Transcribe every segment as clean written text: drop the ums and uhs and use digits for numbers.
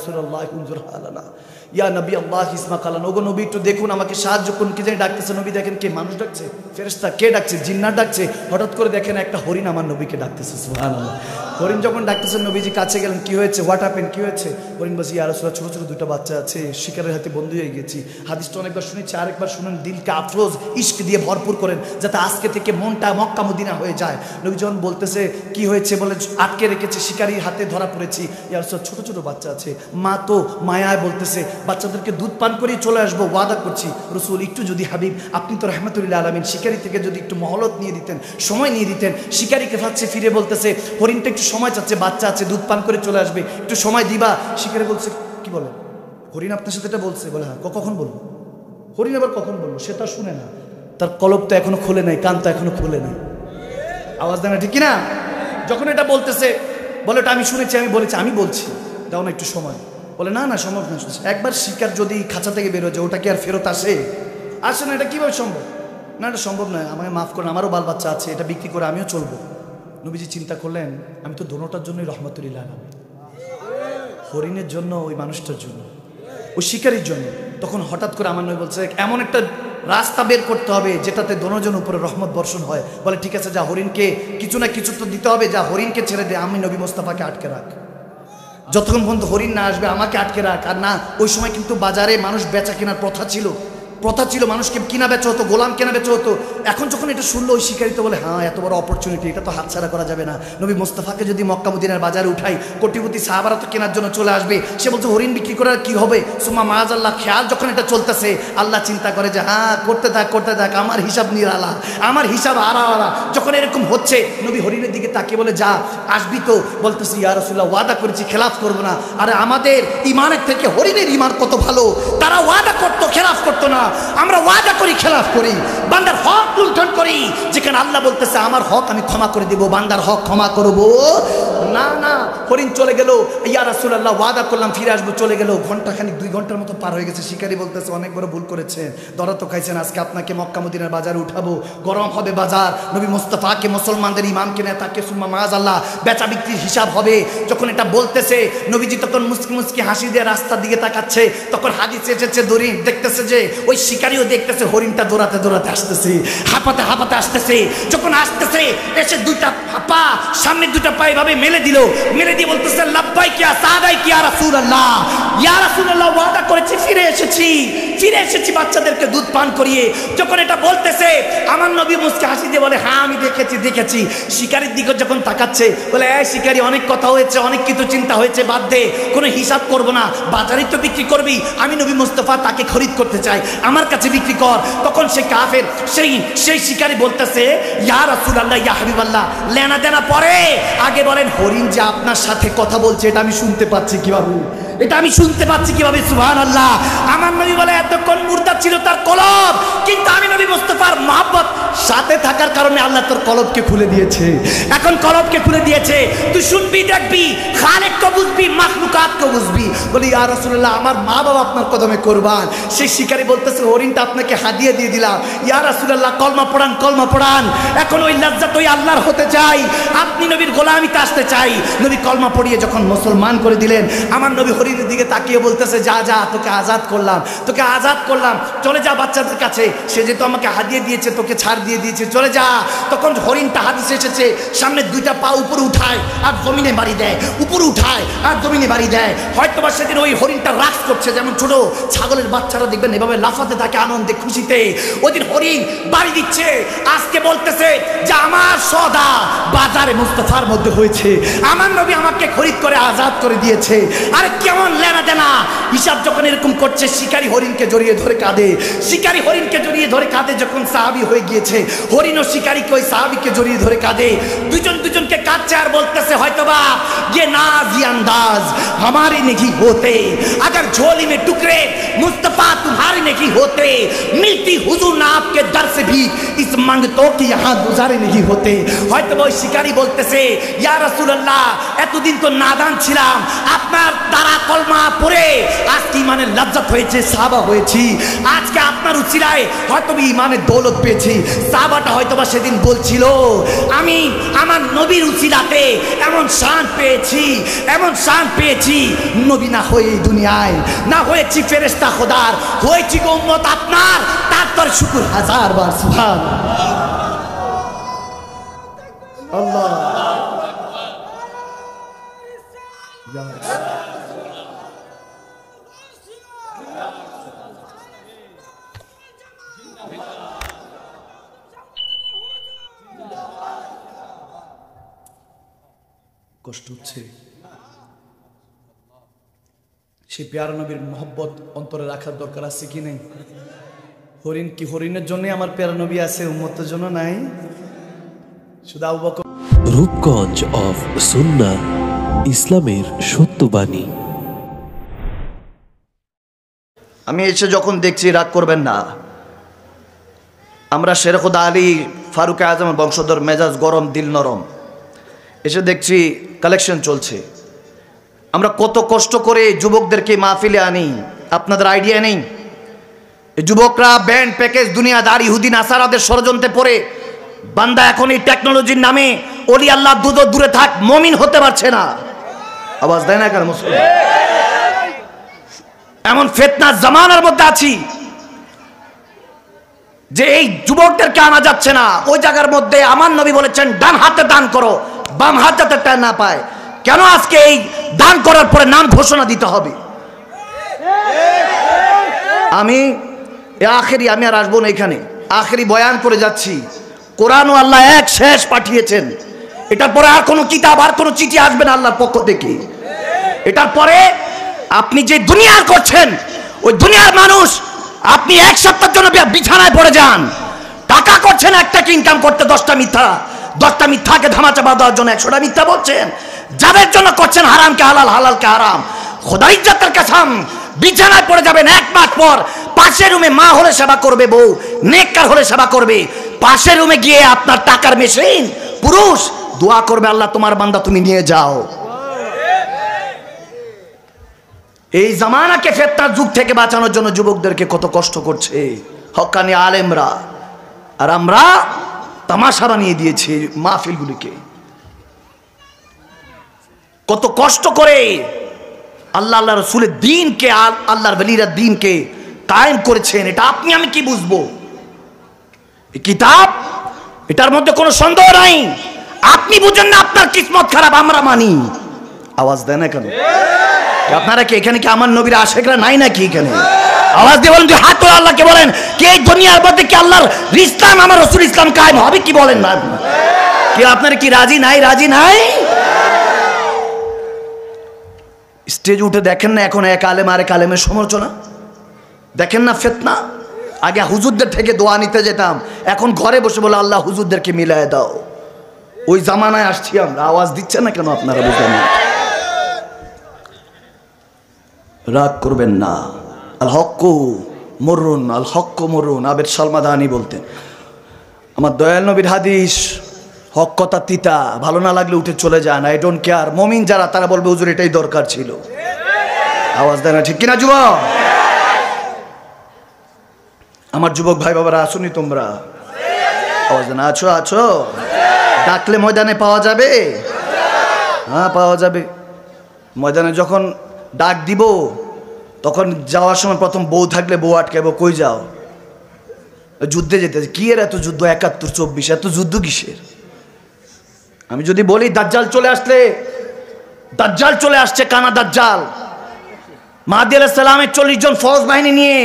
রাসূলুল্লাহ উনজুর হালানা, ইয়া নবী আল্লাহ ইসমা কালান, ওগো নবী একটু দেখুন, আমাকে সাহায্য করুন। কি জানি ডাকতেছে, নবী দেখেন কে মানুষ ডাকছে, ফেরেশতা, কে ডাকছে, জিন্নাত ডাকছে। হঠাৎ করে দেখেন একটা হরিণ আমার নবীকে ডাকতেছে, সুবহানাল্লাহ। হরিণ যখন ডাকতেছে নবীজি কাছে গেলেন, কি হয়েছে, হোয়াট হ্যাপেন, কি হয়েছে? হরিণ বলছে, ইয়া রাসূলুল্লাহ, ছোট ছোট দুটো বাচ্চা আছে, শিকারের হাতে বন্দী হয়ে গেছি। হাদিসটা অনেকবার শুনেছি, আরেকবার শুনেন, দিলকে আফরোজ ইশক দিয়ে ভরপুর করেন, যাতে আজকে থেকে মনটা মক্কা মদিনা হয়ে যায়। নবী যখন বলতেছে কি হয়েছে, বলে আটকে রেখেছে, শিকারীর হাতে ধরা পড়েছি। ইয়া রাসূলুল্লাহ, ছোট ছোট বাচ্চা আছে। মা তো মায়ায় বলতেছে, বাচ্চাদেরকে দুধ পান করেই চলে আসবো, ওয়াদা করছি। রসুল, একটু যদি হাবিব, আপনি তো রহমতুল্লাহ আলামিন, শিকারি থেকে যদি একটু মহলত নিয়ে দিতেন, সময় নিয়ে দিতেন। শিকারিকে ফাঁকছে, ফিরে বলতেছে, হরিণটা একটু সময় চাচ্ছে, বাচ্চা আছে, দুধ পান করে চলে আসবে, একটু সময় দিবা। শিকারি বলছে, কি বলে, হরিণ আপনার সাথে এটা বলছে? বলে হ্যাঁ। কখন বলবো? হরিণ আবার কখন বলবো? সে তা শুনে না, তার কলব তো এখনো খোলে নাই, কান তো এখনো খোলে নাই। আওয়াজ দেয় না, ঠিক কিনা? যখন এটা বলতেছে, বলে ওটা আমি শুনেছি, আমি বলেছি, আমি বলছি, দাও না একটু সময়। বলে না না, সম্ভব না। একবার শিকার যদি খাঁচা থেকে বেরো যায়, ওটা কি আর ফেরত আসে? আসে না। এটা কীভাবে সম্ভব? না, এটা সম্ভব নয়, আমাকে মাফ করেন, আমারও বাল বাচ্চা আছে, এটা বিক্রি করে আমিও চলবো। নবীজি চিন্তা করলেন, আমি তো দোনোটার জন্যই রহমতুল্লাহ আলামিন, হরিণের জন্য, ওই মানুষটার জন্য, ওই শিকারির জন্য। তখন হঠাৎ করে আমার নবী বলছে, এমন একটা রাস্তা বের করতে হবে যেটাতে দোনোজনের উপরে রহমত বর্ষণ হয়। বলে ঠিক আছে, যা, হরিণকে কিছু না কিছু তো দিতে হবে, যা, হরিণকে ছেড়ে দে, আমি নবী মোস্তফাকে আটকে রাখ, যতক্ষণ পর্যন্ত হরিণ না আসবে আমাকে আটকে রাখ। আর না, ওই সময় কিন্তু বাজারে মানুষ বেচা কেনার প্রথা ছিল, মানুষকে কিনা বেচা হতো, গোলাম কেনা বেচা হতো। এখন যখন এটা শুনলো ওই শিকারী, তো বলে হ্যাঁ, এত বড় অপরচুনিটি, এটা তো হাতছাড়া করা যাবে না। নবী মোস্তফাকে যদি মক্কা মদিনার বাজারে উঠাই, কোটিপতি সাহাবারা তো কেনার জন্য চলে আসবে। সে বলছে, হরিণ বিক্রি করার কি হবে? সুম্মা মাআযাল্লাহ, খেয়াল যখন এটা চলতেছে, আল্লাহ চিন্তা করে যে হ্যাঁ, করতে থাক, আমার হিসাব নিরালা, আমার হিসাব আড়াআড়া। যখন এরকম হচ্ছে, নবী হরিণের দিকে তাকিয়ে বলে, যা, আসবি তো? বলতেছি, ইয়া রাসূলুল্লাহ, ওয়াদা করেছি, খেলাফ করবো না। আরে আমাদের ইমানের থেকে হরিণের ইমান কত ভালো, তারা ওয়াদা করতো, খেলাফ করতো না, আমরা ওয়াদা করি, খেলাফ করি, বান্দার হক লুণ্ঠন করি। যেখানে আল্লাহ বলতেছে আমার হক আমি ক্ষমা করে দিব, বান্দার হক ক্ষমা করব না। না, হরিণ চলে গেল, ইয়া রাসূলুল্লাহ, ওয়াদা করলাম ফিরে আসবো, চলে গেল। ঘন্টাখানিক, 2 ঘন্টার মতো পার হয়ে গেছে। শিকারী বলতেছে, অনেক বড় ভুল করেছেন, ধরা তো খাইছেন, আজকে আপনাকে মক্কা মদিনার বাজারে উঠাবো, গরম হবে বাজার, নবী মুস্তাফাকে, মুসলমানদের ইমামকে নেতাকে, সুম্মা মাআযাল্লাহ, বেচা বিক্রির হিসাব হবে। যখন এটা বলতেছে, নবীজি তখন মুস্কি মুস্কি হাসি দিয়ে রাস্তার দিকে তাকাচ্ছে। তখন হাদিসে এসেছে, দড়ি দেখতেছে যে ওই শিকারীও দেখতেছে, হরিণটা দৌড়াতে দৌড়াতে আসতেছে, হাঁপাতে হাঁপাতে আসতেছে। যখন আসতেছে, এসে 2টা পা, সামনে 2টা পা এভাবে মেলে দিল, মেলে দিয়ে বলতেছে, লাব্বাইক ইয়া সাদাইক ইয়া রাসূলুল্লাহ, ইয়া রাসূলুল্লাহ, ওয়াদা করেছি, ফিরে এসেছি বাচ্চাদেরকে দুধ পান করিয়ে। যখন এটা বলতেছে, আমার নবী মুস্কি হাসি দিয়ে বলে, হ্যাঁ আমি দেখেছি। শিকারীর দিকে যখন তাকাচ্ছে, বলে, এই শিকারী, অনেক কথা হয়েছে, অনেক কিছু চিন্তা হয়েছে, বাদ দে, কোনো হিসাব করবো না, বাজারেই তো বিক্রি করবি, আমি নবী মুস্তাফা তাকে খরিদ করতে চাই, আমার কাছে বিক্রি কর। তখন সে কাফের, সেই শিকারী বলতেছে, ইয়া রাসূলুল্লাহ, ইয়া হাবিবাল্লাহ, লেনা দেনা পরে, আগে বলেন, হরিণ যে আপনার সাথে কথা বলছে, এটা আমি শুনতে পাচ্ছি কিভাবে? সুবহানাল্লাহ। আমার নবী বলে, এতক্ষণ মুর্দাদ ছিল তার কলব, কিন্তু আমি নবী মুস্তাফার মহব্বত সাথে থাকার কারণে আল্লাহ তোর কলবকে খুলে দিয়েছে। এখন কলবকে খুলে দিয়েছে, তুই শুনবি, দেখবি, খালিককে বুঝবি, মাখলুকাতকে বুঝবি। বলি, ইয়া রাসূলুল্লাহ, আমার মা বাবা আপনার কদমে কুরবান। সেই শিকারী বলতেছে, হরিণটা আপনাকে হাদিয়া দিয়ে দিলাম, ইয়া রাসূলুল্লাহ, কলমা পড়ান। এখন ওই লাজ্জাত ওই আল্লাহর হতে চাই, আপনি নবীর গোলামিতে আসতে চাই। নবী কলমা পড়িয়ে যখন মুসলমান করে দিলেন, আমার নবী হরিণের দিকে তাকিয়ে বলতেছে, যা, তোকে আজাদ করলাম, চলে যা বাচ্চাদের কাছে, সে যেহেতু আমাকে হাদিয়া দিয়েছে, তোকে ছাড় দিয়ে দিয়েছে, চলে যা। তখন হরিণটা হাদিসে এসেছে, সামনে 2টা পা উপরে উঠায় আর জমিনে বাড়ি দেয়, হয়তোবা সেদিন ওই হরিণটা রাগ করছে, যেমন ছোট ছাগলের বাচ্চারা দেখবেন এভাবে লাফাতে থাকে আনন্দে খুশিতে। ওই দিন হরিণ বাড়ি দিচ্ছে, আজকে বলতেছে যে আমার সদা বাজারে মুস্তাফার মধ্যে হয়েছে, আমার নবী আমাকে খরিদ করে আজাদ করে দিয়েছে। আরে কেমন লেনা দেনা হিসাব। যখন এরকম করছে, শিকারী হরিণকে জড়িয়ে ধরে কাঁদে। যখন সাহাবী হয়ে গিয়েছে, হরিণ ও শিকারীকে, ওই সাহাবীকে জড়িয়ে ধরে কাঁদে, দুজনকে কাঁদছে আর বলতেছে, হয়তোবা ये नाज ये अंदाज हमारे नहीं होते, अगर झोली में टुकड़े मुस्तफा तुम्हारे नहीं होते, मिलती हुजूर ना आपके दर से भी इस मंगतों की यहाँ गुजारे नहीं होते। হয়তো ওই শিকারী বলতেছে, ইয়া রাসূলুল্লাহ, এতদিন তো নাদান ছিলাম, আপনার দ্বারা কলমা পড়ে আজকে ইমানের লাজ্জাত হয়েছে, সাহাবা হয়েছি। আজকে আপনার উচিলায় হয়তো ইমানের দৌলত পেয়েছি। সাহাবাটা হয়তোবা সেদিন বলছিল আমি আমার নবীর উচিলাতে এমন শান পেয়েছি, এমন শান পেয়েছি, নবী না হয়ে এই দুনিয়ায় না হয়েছি ফেরেশতা খোদার, হয়েছি গো উম্মত আপনার, তার শুকর হাজার বার সুবহানাল্লাহ। আল্লাহ কষ্ট হচ্ছে। সেই প্যারা নবীর মহব্বত অন্তরে রাখার দরকার আছে কি নেই? হরিণ কি হরিণের জন্য আমার প্যারা নবী আছে, উম্মতের জন্য নাই? শুধু আবু বকর। রূপগঞ্জ অফ সুন্নাহ, ইসলামের সত্যবাণী। আমি এসে যখন দেখছি, রাগ করবেন না, আমরা শেরখুদা আলী ফারুক আজমের বংশধর, মেজাজ গরম দিল নরম, এসে দেখছি কালেকশন চলছে। আমরা কত কষ্ট করে যুবকদেরকে মাহফিলে আনি, আপনাদের আইডিয়া নেই। এই যুবকরা ব্যান্ড প্যাকেজ দুনিয়াদার ইহুদি নাসারাদের ষড়যন্ত্রে পড়ে বান্দা এখন এই টেকনোলজির নামে ওলি আল্লাহ দূরে থাক, মমিন হতে পারছে না। আওয়াজ দেয় না কেন মুসলমান? এমন ফিতনার জামানার মধ্যে আছি যে এই যুবকদেরকে আনা যাচ্ছে না। ওই জায়গার মধ্যে আমার নবী বলেছেন ডান হাতে দান করো, বাম হাত যাতে টের না পায়। কেন আজকে এই দান করার পরে নাম ঘোষণা দিতে হবে? আমি আর আসবো না এখানে, আখেরি বয়ান করে যাচ্ছি। কোরআন ও আল্লাহ এক শেষ পাঠিয়েছেন, এটার পরে আর কোনো কিতাব আর কোনো চিঠি আসবে না আল্লাহর পক্ষ থেকে। এটার পরে আপনি যে দুনিয়ার করছেন, ওই দুনিয়ার মানুষ, আপনি এক সপ্তাহের জন্য বিছানায় পড়ে যান, টাকা করছেন একটাকে ইনকাম করতে 10টা মিথ্যাকে ধামাচাপা দেওয়ার জন্য 100টা মিথ্যা বলছেন। যাদের জন্য করছেন হারামকে হালাল, হালালকে হারাম, খোদা ইজ্জতের কসম, বিছানায় পড়ে যাবেন 1 মাস পর। পাশের রুমে মা হলে সেবা করবে বউ, নেককার হলে সেবা করবে। পাশের রুমে গিয়ে আপনার টাকার মেশিন পুরুষ দোয়া করবে, আল্লাহ তোমার বান্দা তুমি নিয়ে যাও। এই জামানাকে ফিতনার যুগ থেকে বাঁচানোর জন্য যুবকদেরকে কত কষ্ট করছে হক্কানি আলেমরা, আর আমরা তামাশা বানিয়ে দিয়েছি মাহফিলগুলিকে। কত কষ্ট করে আল্লাহ রসুলের দ্বীনকে, আল্লাহর ওলিরা দ্বীনকে কায়েম করেছেন, এটা আপনি আমি কি বুঝবো? এই কিতাব, এটার মধ্যে কোনো সন্দেহ নাই। আপনি বুঝেন না, আপনার কিসমত খারাপ, আমরা মানি। আওয়াজ দেয় না কেন? আপনারা কি এখানে কি আমার নবীর আশেকরা নাই নাকি এখানে? আওয়াজ দিয়ে বলেন, হাত তোলা আল্লাহকে বলেন কি এই দুনিয়ার মধ্যে কি আল্লাহর ইসলাম, আমার রসুল ইসলাম কায়েম হবে কি? বলেন না কি? আপনারা কি রাজি নাই? রাজি নাই? স্টেজ উঠে দেখেন না এখন এক আলেম আরেক আলেমের সমালোচনা? দেখেন না ফিতনা? আগে হুজুরদের থেকে দোয়া নিতে যেতাম, এখন ঘরে বসে বলে আল্লাহ হুজুরদেরকে মিলায় দাও। ওই জামানায় আসছি আমরা। আওয়াজ দিচ্ছেন না কেন আপনারা? বুঝলেন না? রাগ করবেন না। আল হক্কু মরুন, আল হক্কু মরুন। আবেদ সালমাদানি বলতেন, আমার দয়াল নবীর হাদিস, হক কথা তিতা, ভালো না লাগলে উঠে চলে যান, আই ডোন্ট কেয়ার। মমিন যারা, তারা বলবে হুজুর এটাই দরকার ছিল। আওয়াজ দেয় না? ঠিক কিনা যুবক? আমার যুবক ভাই বাবারা আসুনি তোমরা? আওয়াজ দেয় না? আছো? আছো? ডাকলে ময়দানে পাওয়া যাবে? হ্যাঁ পাওয়া যাবে। ময়দানে যখন ডাক দিব, তখন যাওয়ার সময় প্রথম বউ থাকলে বউ আটকাবো, কই যাও? যুদ্ধে যেতে। কি এর এত যুদ্ধ? 71, 24, এত যুদ্ধ কিসের? আমি যদি বলি দাজ্জাল চলে আসলে, দাজ্জাল চলে আসছে, কানা দাজ্জাল। মাহাদি আলাইহিস সালামের 40 জন ফৌজ বাহিনী নিয়ে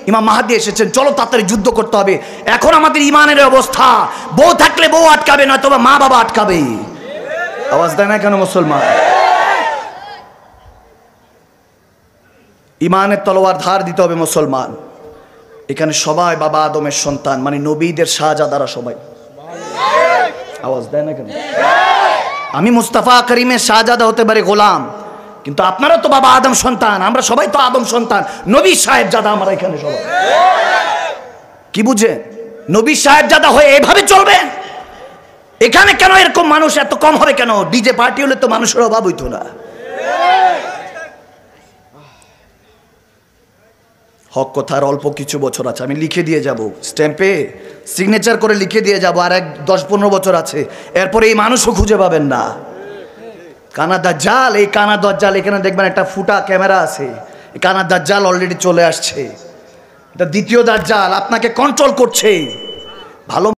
ইমাম মাহাদি এসেছেন, চলো তাড়াতাড়ি যুদ্ধ করতে হবে। এখন আমাদের ইমানের অবস্থা, বউ থাকলে বউ আটকাবে, নয়তো মা বাবা আটকাবে। আওয়াজ দেয় না কেন মুসলমান? ইমানের তলোয়ার ধার দিতে হবে মুসলমান। এখানে সবাই বাবা আদমের সন্তান, মানে নবীদের শাহজাদারা সবাই। আওয়াজ দেয় না কেন? আমি মুস্তাফা করিমের শাহজাদা হতে পারে গোলাম, কিন্তু আপনারা তো বাবা আদম সন্তান, আমরা সবাই তো আদম সন্তান, নবী সাহেবজাদা আমরা এখানে সবাই। কি বুঝেন? নবী সাহেবজাদা হয়ে এভাবে চলবেন? এখানে কেন এরকম মানুষ এত কম হবে কেন? ডিজে পার্টি হলে তো মানুষের অভাব হইতো না। হক কথার অল্প কিছু বছর আছে, আমি লিখে দিয়ে যাব, স্ট্যাম্পে সিগনেচার করে লিখে দিয়ে যাব, আর 10-15 বছর আছে, এরপরে এই মানুষও খুঁজে পাবেন না। কানা দাজ্জাল, এই কানা দাজ্জাল, এখানে দেখবেন একটা ফুটা ক্যামেরা আছে, এই কানা দাজ্জাল অলরেডি চলে আসছে, এটা দ্বিতীয় দাজ্জাল আপনাকে কন্ট্রোল করছে। ভালো